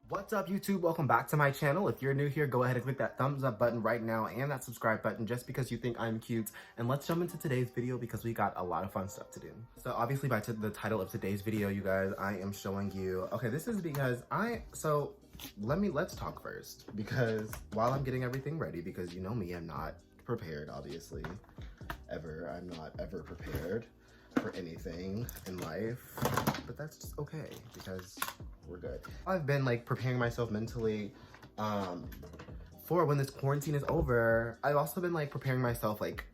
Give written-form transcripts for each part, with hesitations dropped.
What's up, YouTube? Welcome back to my channel. If you're new here, go ahead and click that thumbs up button right now and that subscribe button just because you think I'm cute. And let's jump into today's video because we got a lot of fun stuff to do. So obviously by the title of today's video, you guys, I am showing you, okay, this is because let's talk first, because while I'm getting everything ready, because you know me, I'm not prepared, obviously, ever. I'm not ever prepared for anything in life, but that's just okay because we're good. I've been like preparing myself mentally for when this quarantine is over. I've also been like preparing myself like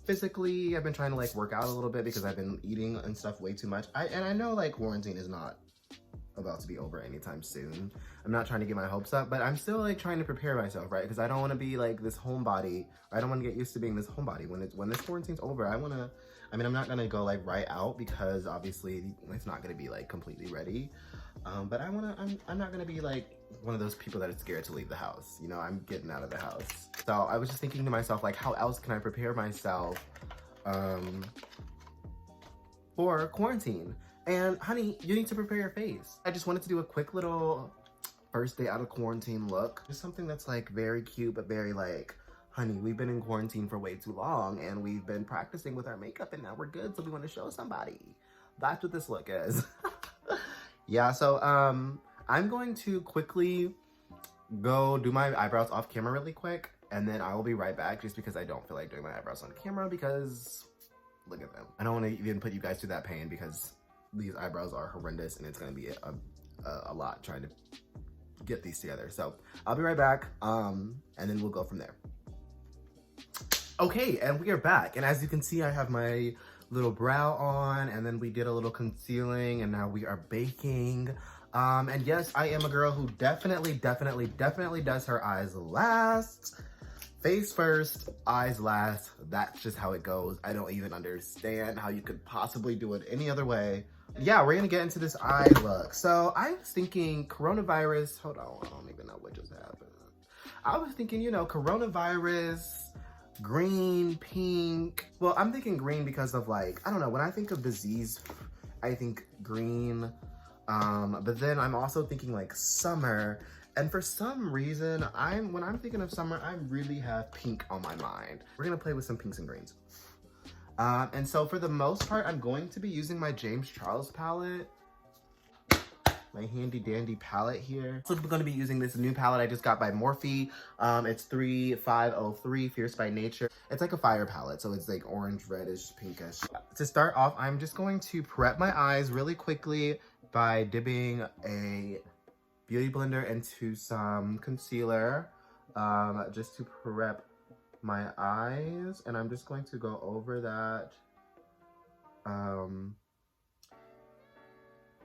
physically. I've been trying to like work out a little bit because I've been eating and stuff way too much. I know like quarantine is not about to be over anytime soon. I'm not trying to get my hopes up, but I'm still like trying to prepare myself, right? Because I don't want to be like this homebody. I don't want to get used to being this homebody. When this quarantine's over, I'm not gonna go like right out because obviously it's not gonna be like completely ready. But I'm not gonna be like one of those people that are scared to leave the house. You know, I'm getting out of the house. So I was just thinking to myself, like, how else can I prepare myself for quarantine? And honey, you need to prepare your face. I just wanted to do a quick little first day out of quarantine look. Just something that's like very cute, but very like, honey, we've been in quarantine for way too long and we've been practicing with our makeup and now we're good, so we want to show somebody. That's what this look is. Yeah, so I'm going to quickly go do my eyebrows off camera really quick, and then I will be right back just because I don't feel like doing my eyebrows on camera because look at them. I don't want to even put you guys through that pain because these eyebrows are horrendous and it's going to be a lot trying to get these together. So I'll be right back, and then we'll go from there. Okay, and we are back, and as you can see, I have my little brow on, and then we did a little concealing, and now we are baking. And yes, I am a girl who definitely does her eyes last. Face first, eyes last. That's just how it goes. I don't even understand how you could possibly do it any other way. Yeah, we're gonna get into this eye look. So I was thinking coronavirus, hold on, I don't even know what just happened. I was thinking, you know, coronavirus, green, pink. Well, I'm thinking green because of like, I don't know, when I think of disease, I think green. But then I'm also thinking like summer. And for some reason, when I'm thinking of summer, I really have pink on my mind. We're gonna play with some pinks and greens. And so for the most part, I'm going to be using my James Charles palette. My handy dandy palette here. So I'm going to be using this new palette I just got by Morphe. It's 3503 Fierce by Nature. It's like a fire palette, so it's like orange, reddish, pinkish. To start off, I'm just going to prep my eyes really quickly by dipping a beauty blender into some concealer, just to prep my eyes. And I'm just going to go over that,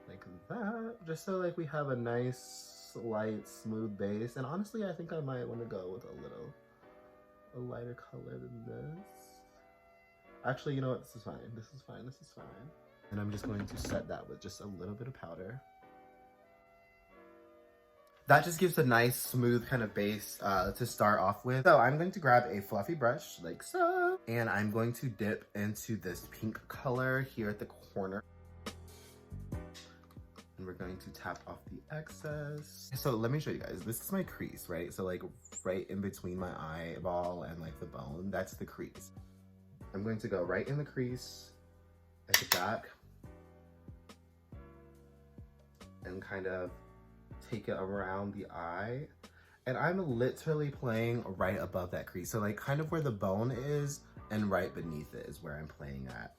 like that, just so like we have a nice light smooth base. And honestly, I think I might want to go with a lighter color than this. Actually, you know what, this is fine. And I'm just going to set that with just a little bit of powder. That just gives a nice smooth kind of base to start off with. So I'm going to grab a fluffy brush like so, and I'm going to dip into this pink color here at the corner. And we're going to tap off the excess. So let me show you guys. This is my crease, right? So like right in between my eyeball and like the bone, that's the crease. I'm going to go right in the crease at the back and kind of take it around the eye. And I'm literally playing right above that crease. So like kind of where the bone is and right beneath it is where I'm playing at.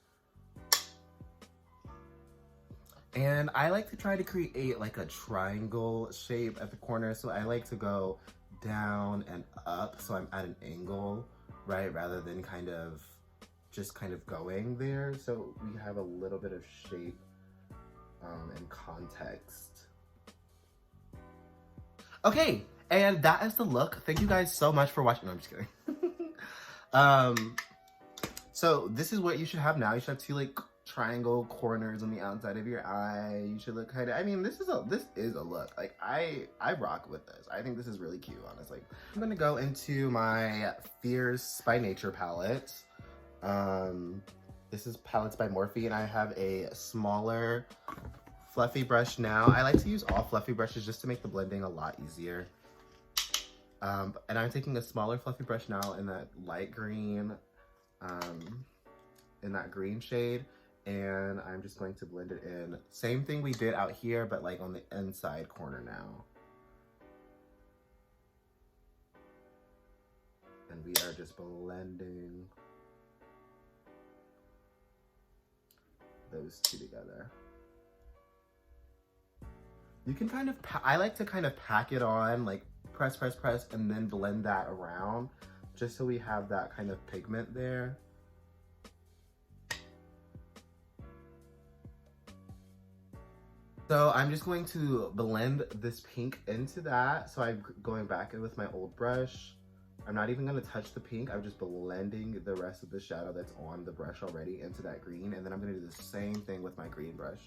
And I like to try to create like a triangle shape at the corner. So I like to go down and up, so I'm at an angle, right? Rather than just kind of going there. So we have a little bit of shape and context. Okay, and that is the look. Thank you guys so much for watching. No, I'm just kidding. So this is what you should have now. You should have two like triangle corners on the outside of your eye. You should look kind of, I mean, this is a look. Like I rock with this. I think this is really cute, honestly. I'm gonna go into my Fierce by Nature palette. This is palettes by Morphe, and I have a smaller fluffy brush now. I like to use all fluffy brushes just to make the blending a lot easier. And I'm taking a smaller fluffy brush now in that light green, in that green shade. And I'm just going to blend it in. Same thing we did out here, but like on the inside corner now. And we are just blending those two together. You can kind of, I like to kind of pack it on, like press, press, press, and then blend that around, just so we have that kind of pigment there. So I'm just going to blend this pink into that. So I'm going back in with my old brush. I'm not even gonna touch the pink. I'm just blending the rest of the shadow that's on the brush already into that green. And then I'm gonna do the same thing with my green brush.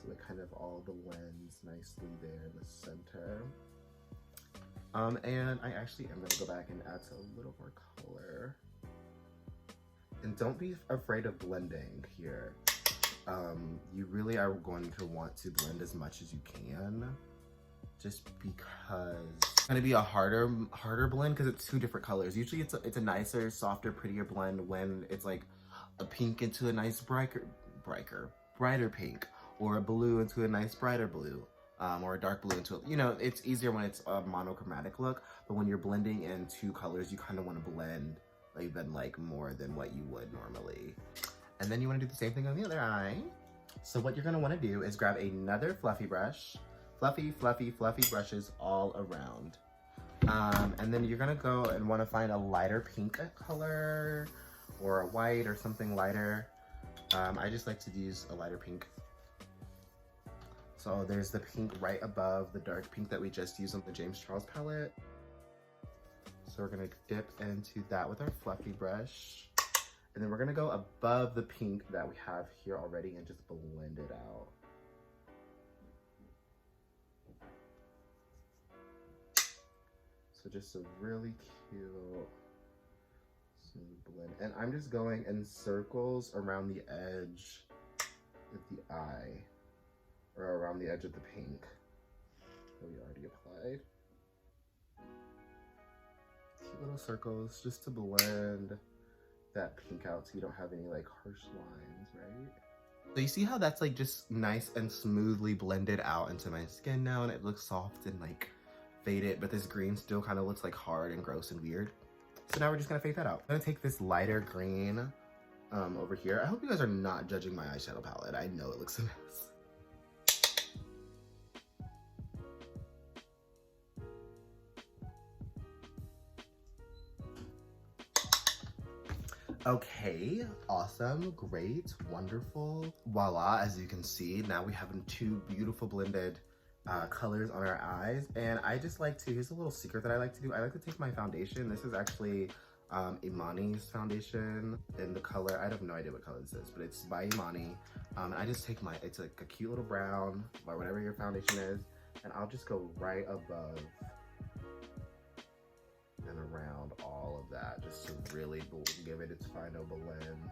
So it kind of all blends nicely there in the center. And I actually am gonna go back and add a little more color. And don't be afraid of blending here. You really are going to want to blend as much as you can, just because it's gonna be a harder blend because it's two different colors. Usually it's a nicer, softer, prettier blend when it's like a pink into a nice brighter pink, or a blue into a nice brighter blue, or a dark blue into, you know, it's easier when it's a monochromatic look. But when you're blending in two colors, you kind of want to blend even like more than what you would normally. And then you want to do the same thing on the other eye. So what you're going to want to do is grab another fluffy brush. Fluffy, fluffy, fluffy brushes all around. And then you're going to go and want to find a lighter pink color or a white or something lighter. I just like to use a lighter pink. So there's the pink right above the dark pink that we just used on the James Charles palette. So we're going to dip into that with our fluffy brush. And then we're gonna go above the pink that we have here already and just blend it out. So just a really cute smooth blend. And I'm just going in circles around the edge of the eye, or around the edge of the pink that we already applied. Cute little circles just to blend that pink out so you don't have any like harsh lines, right? So you see how that's like just nice and smoothly blended out into my skin now, and it looks soft and like faded, but this green still kind of looks like hard and gross and weird. So now we're just gonna fade that out. I'm gonna take this lighter green over here. I hope you guys are not judging my eyeshadow palette. I know it looks a mess. Okay, awesome, great, wonderful. Voila, as you can see, now we have two beautiful blended colors on our eyes. And I just like to, here's a little secret that I like to do. I like to take my foundation. This is actually Imani's foundation in the color, I have no idea what color this is, but it's by Imani. And I just take it's like a cute little brown, or whatever your foundation is, and I'll just go right above and around all of that, just to really give it its final blend.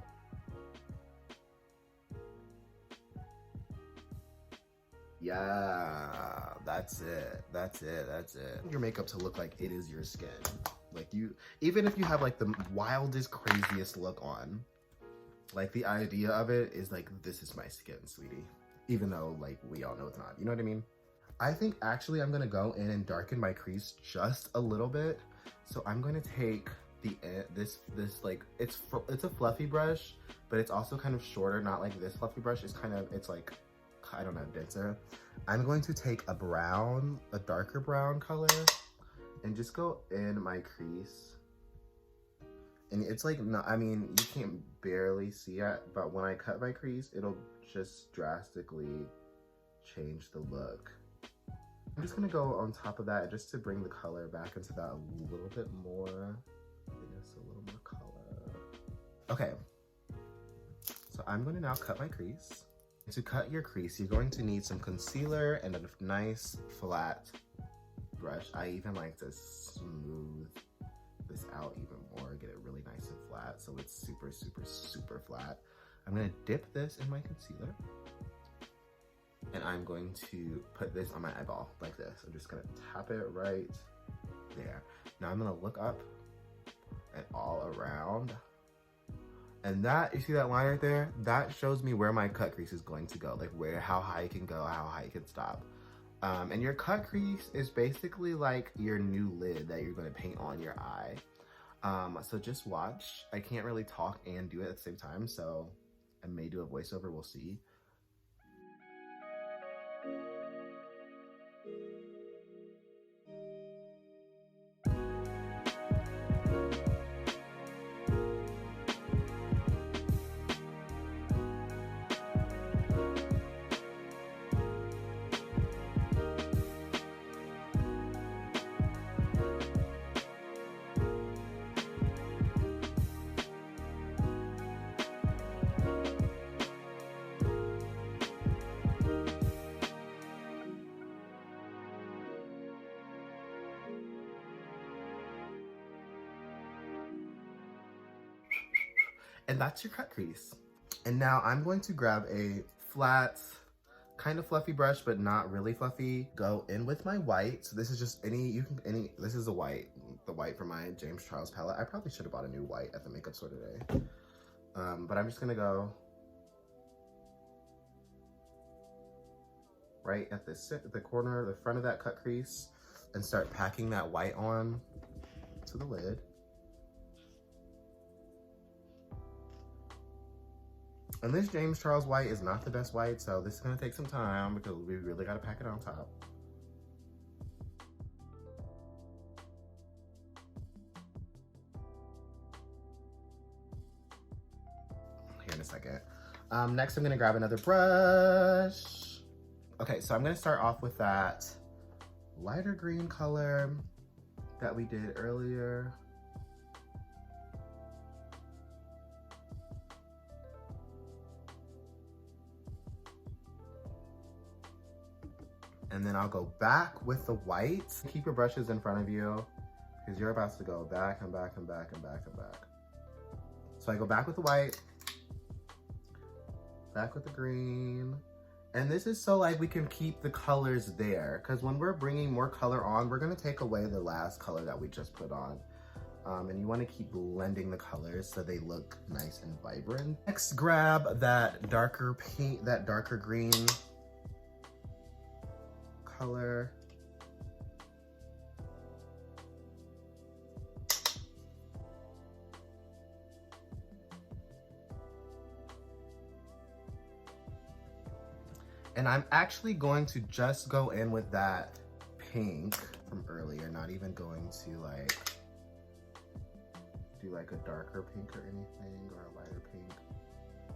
Yeah, that's it. That's it. That's it. Your makeup to look like it is your skin. Like even if you have like the wildest, craziest look on, like the idea of it is like, this is my skin, sweetie. Even though like we all know it's not, you know what I mean? I think actually I'm gonna go in and darken my crease just a little bit. So I'm gonna take this like, it's a fluffy brush, but it's also kind of shorter, not like this fluffy brush. It's like, I don't know, denser. I'm going to take a darker brown color, and just go in my crease. And it's like, no, I mean, you can't barely see it, but when I cut my crease, it'll just drastically change the look. I'm just gonna go on top of that just to bring the color back into that a little bit more. Yes, a little more color. Okay, so I'm gonna now cut my crease. To cut your crease, you're going to need some concealer and a nice flat brush. I even like to smooth this out even more, get it really nice and flat so it's super, super, super flat. I'm gonna dip this in my concealer. And I'm going to put this on my eyeball like this. I'm just gonna tap it right there. Now I'm gonna look up and all around. And that, you see that line right there? That shows me where my cut crease is going to go, like how high it can go, how high it can stop. And your cut crease is basically like your new lid that you're gonna paint on your eye. So just watch. I can't really talk and do it at the same time, so I may do a voiceover, we'll see. And that's your cut crease. And now I'm going to grab a flat, kind of fluffy brush, but not really fluffy. Go in with my white. So this is just this is the white from my James Charles palette. I probably should have bought a new white at the makeup store today. But I'm just gonna go right at the corner, the front of that cut crease, and start packing that white on to the lid. And this James Charles white is not the best white, so this is gonna take some time because we really gotta pack it on top. Here in a second. Next, I'm gonna grab another brush. Okay, so I'm gonna start off with that lighter green color that we did earlier. And then I'll go back with the white. Keep your brushes in front of you because you're about to go back and back and back and back and back. So I go back with the white, back with the green. And this is so like we can keep the colors there, because when we're bringing more color on, we're gonna take away the last color that we just put on. And you wanna keep blending the colors so they look nice and vibrant. Next, grab that darker pink, that darker green color. And I'm actually going to just go in with that pink from earlier, not even going to like do like a darker pink or anything, or a lighter pink.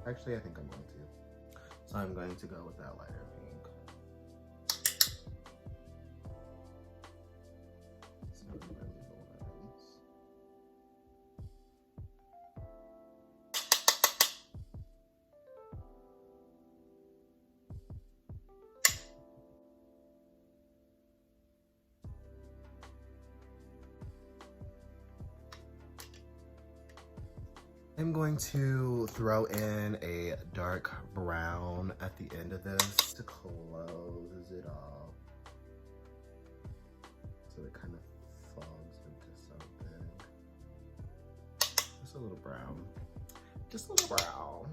Actually, I think I'm going to. So I'm going to go with that lighter pink. So really blends. I'm going to throw in a dark brown at the end of this to close it off. So it kind of fogs into something. Just a little brown. Just a little brown.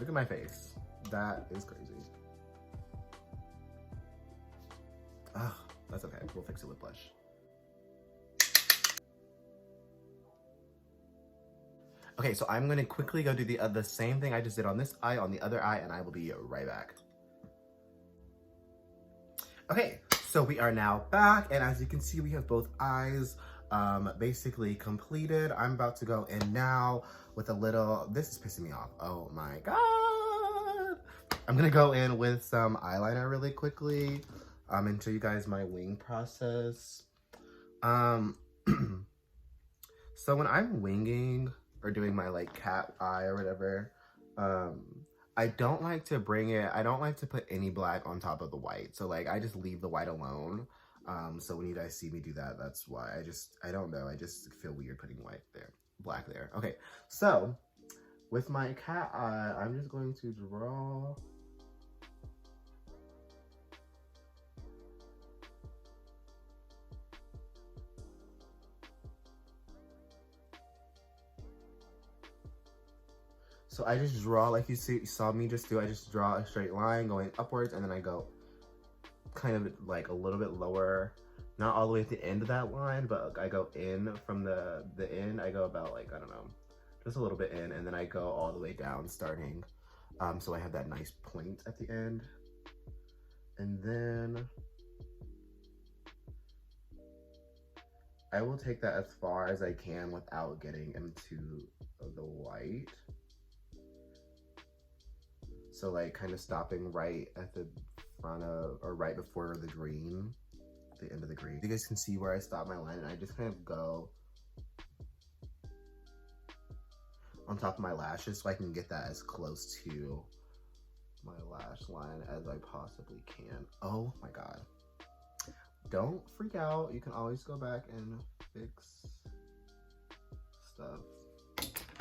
Look at my face. That is crazy. Ah, that's okay. We'll fix it with blush. Okay, so I'm gonna quickly go do the same thing I just did on this eye, on the other eye, and I will be right back. Okay, so we are now back, and as you can see, we have both eyes basically completed. I'm about to go in now with a little, this is pissing me off. Oh my God. I'm gonna go in with some eyeliner really quickly and show you guys my wing process. So when I'm winging, or doing my like cat eye or whatever, I don't like to I don't like to put any black on top of the white. So like I just leave the white alone. So when you guys see me do that, that's why. I don't know, I just feel weird putting black there. Okay, so with my cat eye, I'm just going to draw. So I just draw like you saw me just do. I just draw a straight line going upwards, and then I go kind of like a little bit lower, not all the way at the end of that line, but I go in from the end. I go about like, I don't know, just a little bit in, and then I go all the way down starting. So I have that nice point at the end. And then I will take that as far as I can without getting into the white. So like kind of stopping right at the front of, or right before the green, the end of the green. You guys can see where I stop my line, and I just kind of go on top of my lashes so I can get that as close to my lash line as I possibly can. Oh my God. Don't freak out. You can always go back and fix stuff.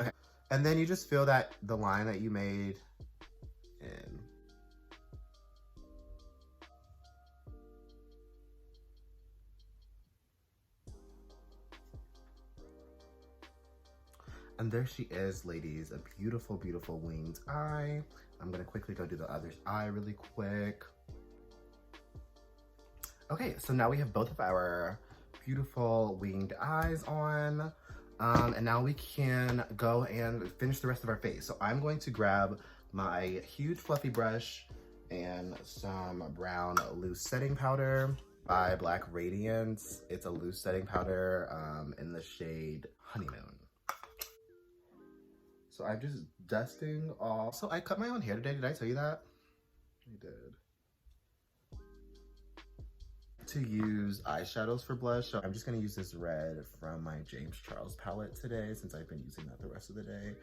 Okay. And then you just feel that the line that you made in. And there she is, ladies, a beautiful, beautiful winged eye. I'm gonna quickly go do the other eye really quick. Okay, so now we have both of our beautiful winged eyes on. And now we can go and finish the rest of our face. So I'm going to grab my huge fluffy brush and some brown loose setting powder by Black Radiance. It's a loose setting powder in the shade Honeymoon. So I'm just dusting off. So I cut my own hair today. Did I tell you that? I did. To use eyeshadows for blush, so I'm just gonna use this red from my James Charles palette today, since I've been using that the rest of the day,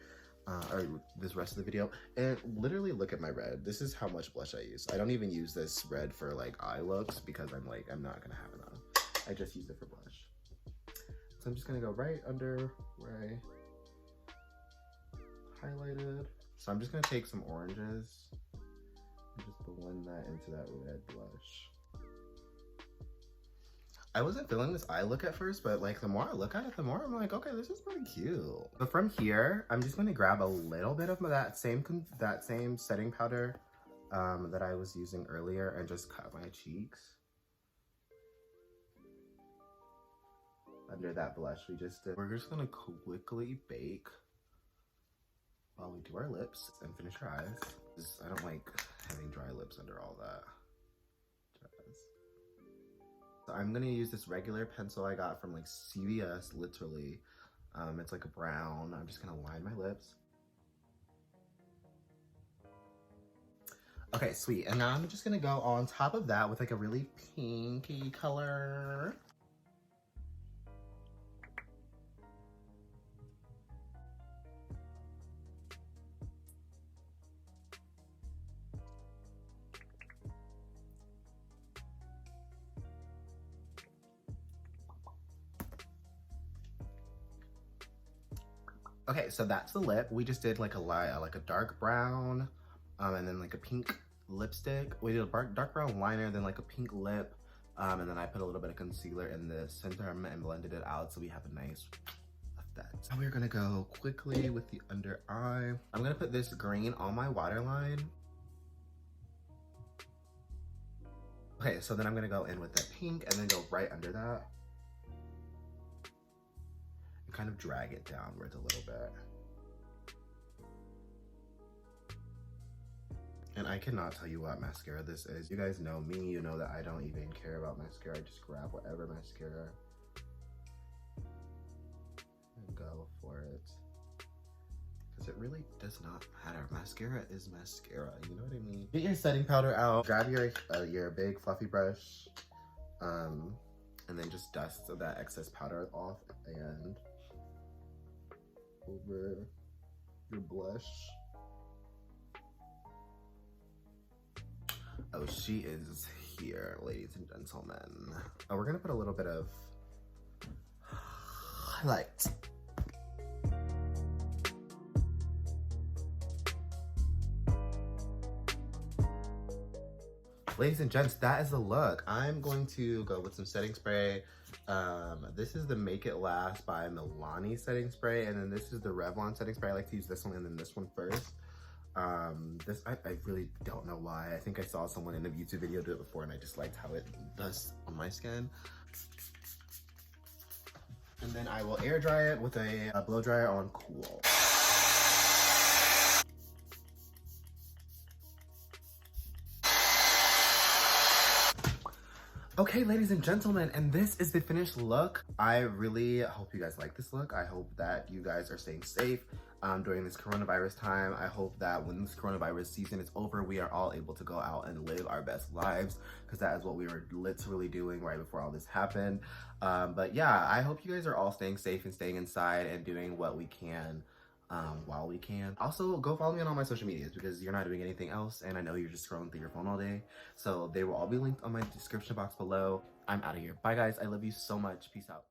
or this rest of the video. And literally look at my red. This is how much blush I use. I don't even use this red for like eye looks because I'm not gonna have it on. I just use it for blush. So I'm just gonna go right under where I highlighted. So I'm just gonna take some oranges and just blend that into that red blush. I wasn't feeling this eye look at first, but like the more I look at it, the more I'm like, okay, this is pretty cute. But from here, I'm just gonna grab a little bit of that same setting powder that I was using earlier and just cut my cheeks under that blush we just did. We're just gonna quickly bake while we do our lips and finish our eyes. I don't like having dry lips under all that. So I'm gonna use this regular pencil I got from like CVS, literally. It's like a brown. I'm just gonna line my lips. Okay, sweet. And now I'm just gonna go on top of that with like a really pinky color. Okay, so that's the lip. We just did like a dark brown, and then like a pink lipstick. We did a dark brown liner, then like a pink lip, and then I put a little bit of concealer in the center and blended it out so we have a nice effect. Now we're gonna go quickly with the under eye. I'm gonna put this green on my waterline. Okay, so then I'm gonna go in with that pink and then go right under that. Kind of drag it downwards a little bit. And I cannot tell you what mascara this is. You guys know me, you know that I don't even care about mascara. I just grab whatever mascara and go for it. Because it really does not matter. Mascara is mascara, you know what I mean? Get your setting powder out, grab your big fluffy brush, and then just dust that excess powder off at the end. over your blush. Oh, she is here, ladies and gentlemen. Oh, we're gonna put a little bit of highlight. Ladies and gents, that is the look. I'm going to go with some setting spray. This is the Make It Last by Milani setting spray, and then this is the Revlon setting spray. I like to use this one and then this one first. I really don't know why. I think I saw someone in a YouTube video do it before and I just liked how it does on my skin. And then I will air dry it with a blow dryer on cool. Okay, ladies and gentlemen, and this is the finished look. I really hope you guys like this look. I hope that you guys are staying safe during this coronavirus time. I hope that when this coronavirus season is over, we are all able to go out and live our best lives, because that is what we were literally doing right before all this happened. But yeah, I hope you guys are all staying safe and staying inside and doing what we can while we can. Also, go follow me on all my social medias because you're not doing anything else and I know you're just scrolling through your phone all day. So they will all be linked on my description box below. I'm out of here. Bye guys, I love you so much. Peace out.